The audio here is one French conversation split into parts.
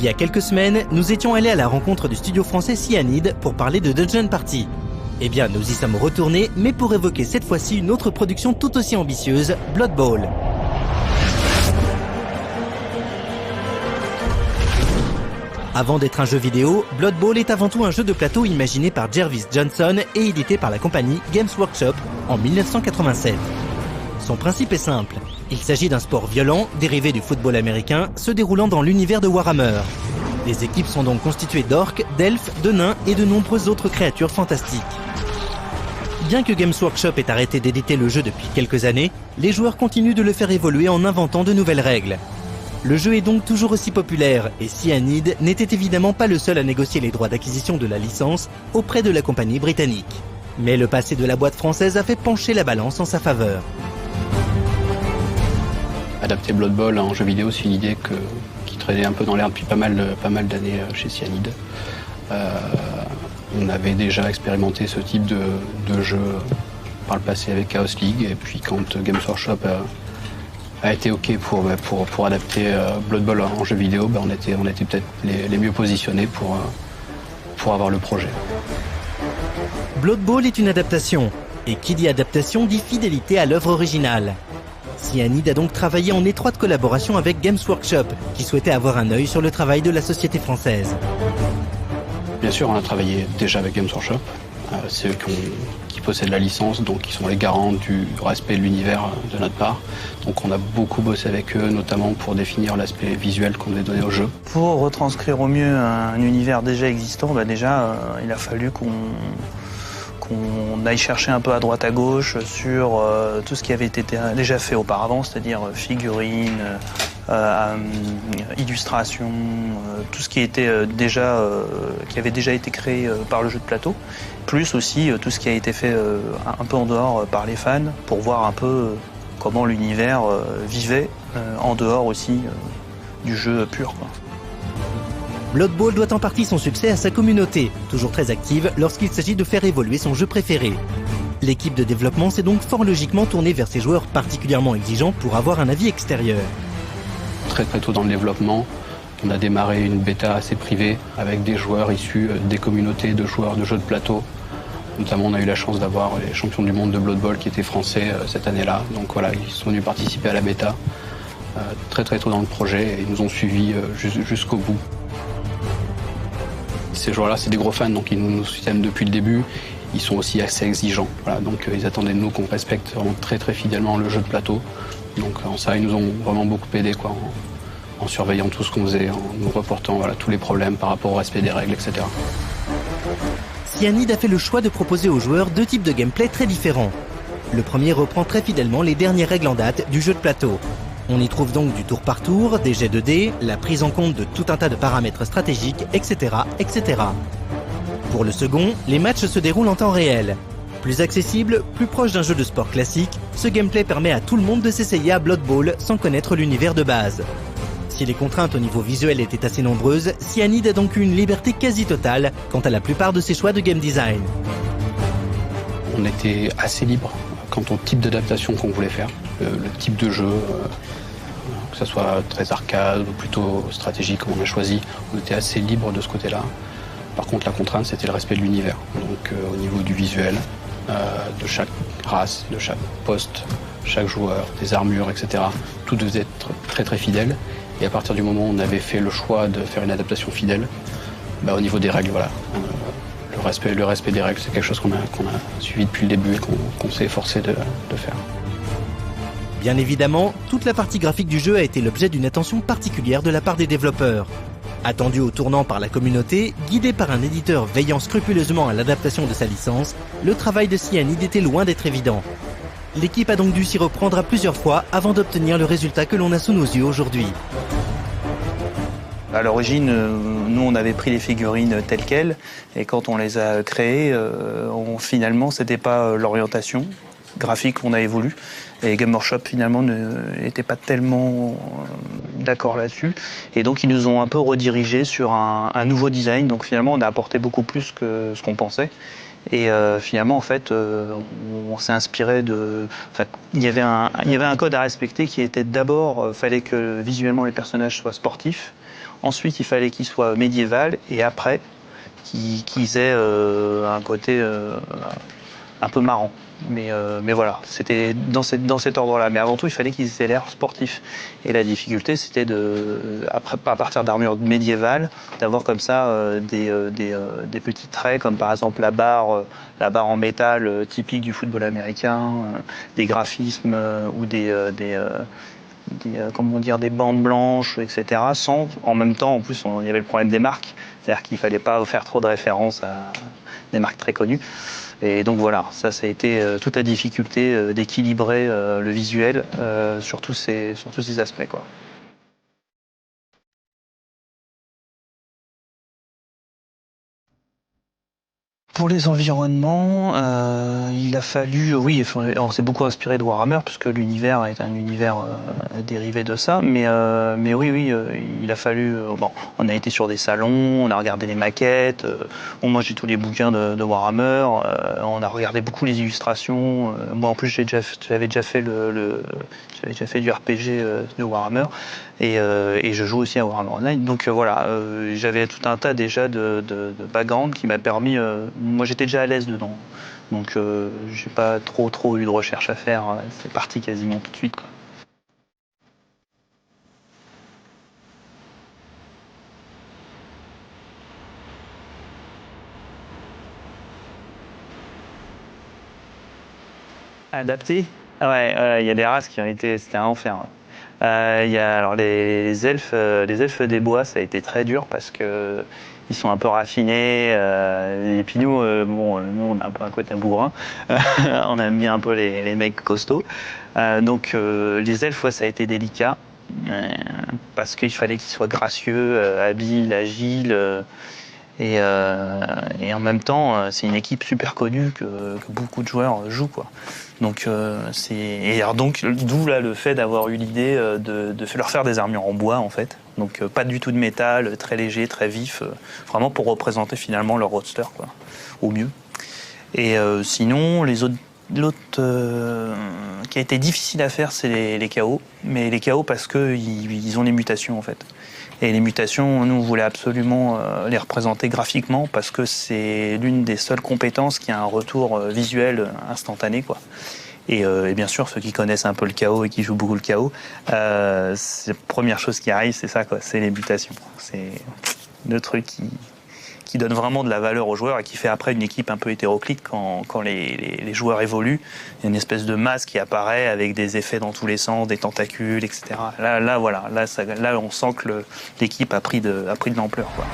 Il y a quelques semaines, nous étions allés à la rencontre du studio français Cyanide pour parler de Dungeon Party. Eh bien, nous y sommes retournés, mais pour évoquer cette fois-ci une autre production tout aussi ambitieuse, Blood Bowl. Avant d'être un jeu vidéo, Blood Bowl est avant tout un jeu de plateau imaginé par Jervis Johnson et édité par la compagnie Games Workshop en 1987. Son principe est simple. Il s'agit d'un sport violent, dérivé du football américain, se déroulant dans l'univers de Warhammer. Les équipes sont donc constituées d'orques, d'elfes, de nains et de nombreuses autres créatures fantastiques. Bien que Games Workshop ait arrêté d'éditer le jeu depuis quelques années, les joueurs continuent de le faire évoluer en inventant de nouvelles règles. Le jeu est donc toujours aussi populaire, et Cyanide n'était évidemment pas le seul à négocier les droits d'acquisition de la licence auprès de la compagnie britannique. Mais le passé de la boîte française a fait pencher la balance en sa faveur. Adapter Blood Bowl en jeu vidéo, c'est une idée qui traînait un peu dans l'air depuis pas mal d'années chez Cyanide. On avait déjà expérimenté ce type de jeu par le passé avec Chaos League, et puis quand Games Workshop a été OK pour adapter Blood Bowl en jeu vidéo, on était peut-être les mieux positionnés pour avoir le projet. Blood Bowl est une adaptation, et qui dit adaptation dit fidélité à l'œuvre originale. Cyanide a donc travaillé en étroite collaboration avec Games Workshop, qui souhaitait avoir un œil sur le travail de la société française. Bien sûr, on a travaillé déjà avec Games Workshop. C'est eux qui possèdent la licence, donc ils sont les garants du respect de l'univers de notre part. Donc on a beaucoup bossé avec eux, notamment pour définir l'aspect visuel qu'on devait donner au jeu. Pour retranscrire au mieux un univers déjà existant, il a fallu qu'on aille chercher un peu à droite à gauche sur tout ce qui avait été déjà fait auparavant, c'est-à-dire figurines, illustrations, tout ce qui était qui avait déjà été créé par le jeu de plateau, plus aussi tout ce qui a été fait un peu en dehors par les fans pour voir un peu comment l'univers vivait en dehors aussi du jeu pur, quoi. Blood Bowl doit en partie son succès à sa communauté, toujours très active lorsqu'il s'agit de faire évoluer son jeu préféré. L'équipe de développement s'est donc fort logiquement tournée vers ses joueurs particulièrement exigeants pour avoir un avis extérieur. Très tôt dans le développement, on a démarré une bêta assez privée avec des joueurs issus des communautés de joueurs de jeux de plateau. Notamment, on a eu la chance d'avoir les champions du monde de Blood Bowl qui étaient français cette année-là. Donc voilà, ils sont venus participer à la bêta très tôt dans le projet et ils nous ont suivis jusqu'au bout. Ces joueurs-là, c'est des gros fans, donc ils nous soutiennent depuis le début. Ils sont aussi assez exigeants. Voilà, donc ils attendaient de nous qu'on respecte vraiment très fidèlement le jeu de plateau. Donc en ça, ils nous ont vraiment beaucoup aidés, en surveillant tout ce qu'on faisait, en nous reportant tous les problèmes par rapport au respect des règles, etc. Cyanide a fait le choix de proposer aux joueurs deux types de gameplay très différents. Le premier reprend très fidèlement les dernières règles en date du jeu de plateau. On y trouve donc du tour par tour, des jets de dés, la prise en compte de tout un tas de paramètres stratégiques, etc., etc. Pour le second, les matchs se déroulent en temps réel. Plus accessible, plus proche d'un jeu de sport classique, ce gameplay permet à tout le monde de s'essayer à Blood Bowl sans connaître l'univers de base. Si les contraintes au niveau visuel étaient assez nombreuses, Cyanide a donc eu une liberté quasi totale quant à la plupart de ses choix de game design. On était assez libre quant au type d'adaptation qu'on voulait faire, le type de jeu, que ce soit très arcade ou plutôt stratégique comme on a choisi, on était assez libre de ce côté-là. Par contre, la contrainte, c'était le respect de l'univers. Donc au niveau du visuel, de chaque race, de chaque poste, chaque joueur, des armures, etc. Tout devait être très fidèle. Et à partir du moment où on avait fait le choix de faire une adaptation fidèle, au niveau des règles, le respect des règles, c'est quelque chose qu'on a suivi depuis le début et qu'on s'est efforcé de faire. Bien évidemment, toute la partie graphique du jeu a été l'objet d'une attention particulière de la part des développeurs. Attendu au tournant par la communauté, guidé par un éditeur veillant scrupuleusement à l'adaptation de sa licence, le travail de Cyanide était loin d'être évident. L'équipe a donc dû s'y reprendre à plusieurs fois avant d'obtenir le résultat que l'on a sous nos yeux aujourd'hui. À l'origine, nous on avait pris les figurines telles quelles, et quand on les a créées, finalement c'était pas l'orientation graphique qu'on avait voulu. Et Game Workshop finalement n'était pas tellement d'accord là-dessus. Et donc ils nous ont un peu redirigés sur un nouveau design. Donc finalement on a apporté beaucoup plus que ce qu'on pensait. Et finalement en fait on s'est inspiré de... il y avait un code à respecter qui était d'abord, fallait que visuellement les personnages soient sportifs. Ensuite, il fallait qu'il soit médiéval et après, qu'ils aient un côté un peu marrant. Mais voilà, c'était dans cet ordre-là. Mais avant tout, il fallait qu'ils aient l'air sportifs. Et la difficulté, c'était à partir d'armures médiévales, d'avoir comme ça des petits traits, comme par exemple la barre en métal typique du football américain, des graphismes ou des bandes blanches, etc. Sans, en même temps, en plus, il y avait le problème des marques. C'est-à-dire qu'il ne fallait pas faire trop de références à des marques très connues. Et donc voilà, ça a été toute la difficulté d'équilibrer le visuel sur tous ces aspects, quoi. Pour les environnements, il a fallu, oui, on s'est beaucoup inspiré de Warhammer puisque l'univers est un univers dérivé de ça, mais oui, il a fallu. Bon, on a été sur des salons, on a regardé les maquettes. Moi, j'ai tous les bouquins de Warhammer. On a regardé beaucoup les illustrations. Moi, en plus, j'avais déjà fait du RPG de Warhammer. Et je joue aussi à Warhammer Online. Donc voilà, j'avais tout un tas déjà de background qui m'a permis. Moi, j'étais déjà à l'aise dedans. Donc j'ai pas trop eu de recherche à faire. C'est parti quasiment tout de suite, quoi. Adapté? Ouais, il y a des races qui ont été. C'était un enfer. Il y a alors les elfes des bois, ça a été très dur parce que ils sont un peu raffinés. Et puis nous, nous on a un peu un côté bourrin. On aime bien un peu les mecs costauds. Donc les elfes, ouais, ça a été délicat parce qu'il fallait qu'ils soient gracieux, habiles, agiles. Et en même temps, c'est une équipe super connue que beaucoup de joueurs jouent, quoi. Donc d'où là le fait d'avoir eu l'idée de leur faire des armures en bois, en fait. Donc pas du tout de métal, très léger, très vif, vraiment pour représenter finalement leur roadster, quoi, au mieux. Et sinon, l'autre qui a été difficile à faire, c'est les chaos. Mais les chaos parce qu'ils ont les mutations, en fait. Et les mutations, nous, on voulait absolument les représenter graphiquement parce que c'est l'une des seules compétences qui a un retour visuel instantané, quoi. Et bien sûr, ceux qui connaissent un peu le chaos et qui jouent beaucoup le chaos, la première chose qui arrive, c'est ça, quoi. C'est les mutations. C'est le truc qui donne vraiment de la valeur aux joueurs et qui fait après une équipe un peu hétéroclite quand les joueurs évoluent. Il y a une espèce de masse qui apparaît avec des effets dans tous les sens, des tentacules, etc. Là, voilà, là on sent que l'équipe a pris de l'ampleur, quoi.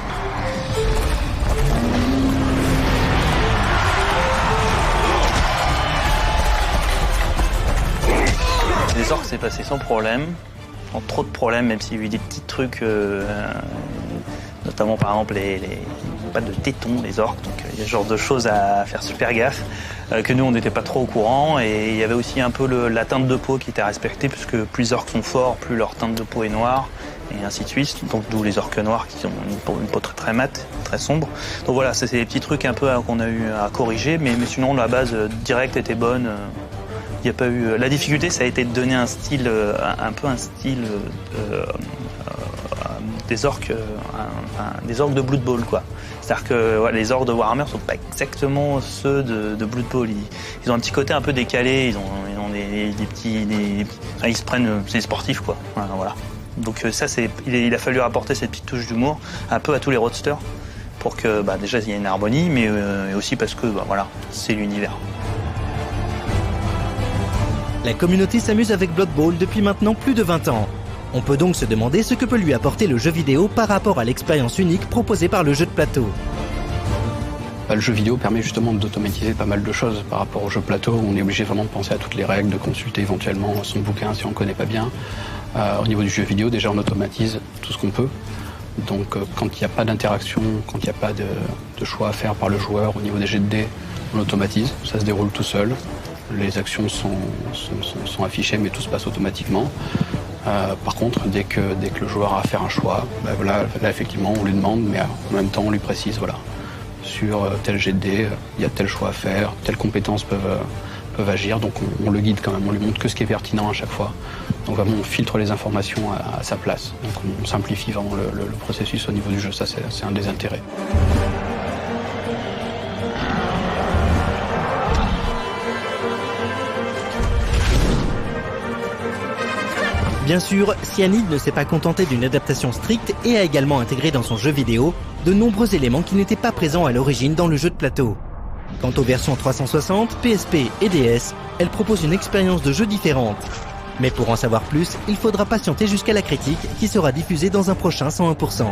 Les orques, c'est passé sans problème, sans trop de problèmes, même s'il y a eu des petits trucs, notamment par exemple les pas de tétons, les orques, donc il y a ce genre de choses à faire super gaffe, que nous on n'était pas trop au courant, et il y avait aussi un peu la teinte de peau qui était respectée, puisque plus les orques sont forts, plus leur teinte de peau est noire, et ainsi de suite, donc d'où les orques noirs qui ont une peau très, très mate, très sombre. Donc voilà, c'est des petits trucs un peu qu'on a eu à corriger, mais sinon la base directe était bonne. Il n'y a pas eu. La difficulté, ça a été de donner un style, des orques de Blood Bowl, quoi. C'est-à-dire que ouais, les orques de Warhammer sont pas exactement ceux de Blood Bowl. Ils ont un petit côté un peu décalé. Ils ont des petits, enfin, ils se prennent, c'est sportif, quoi. Voilà. Donc ça, il a fallu apporter cette petite touche d'humour un peu à tous les roadsters pour que déjà il y ait une harmonie, mais aussi parce que voilà, c'est l'univers. La communauté s'amuse avec Blood Bowl depuis maintenant plus de 20 ans. On peut donc se demander ce que peut lui apporter le jeu vidéo par rapport à l'expérience unique proposée par le jeu de plateau. Le jeu vidéo permet justement d'automatiser pas mal de choses par rapport au jeu plateau. On est obligé vraiment de penser à toutes les règles, de consulter éventuellement son bouquin si on ne connaît pas bien. Au niveau du jeu vidéo, déjà on automatise tout ce qu'on peut. Donc quand il n'y a pas d'interaction, quand il n'y a pas de choix à faire par le joueur au niveau des jets de dés, on automatise, ça se déroule tout seul. Les actions sont affichées, mais tout se passe automatiquement. Par contre, dès que le joueur a à faire un choix, là effectivement on lui demande, mais en même temps on lui précise, voilà, sur tel jet de dés, il y a tel choix à faire, telles compétences peuvent agir, donc on le guide quand même, on lui montre que ce qui est pertinent à chaque fois. Donc vraiment on filtre les informations à sa place. Donc on simplifie vraiment le processus au niveau du jeu, ça c'est un des intérêts. Bien sûr, Cyanide ne s'est pas contenté d'une adaptation stricte et a également intégré dans son jeu vidéo de nombreux éléments qui n'étaient pas présents à l'origine dans le jeu de plateau. Quant aux versions 360, PSP et DS, elles proposent une expérience de jeu différente. Mais pour en savoir plus, il faudra patienter jusqu'à la critique qui sera diffusée dans un prochain 101%.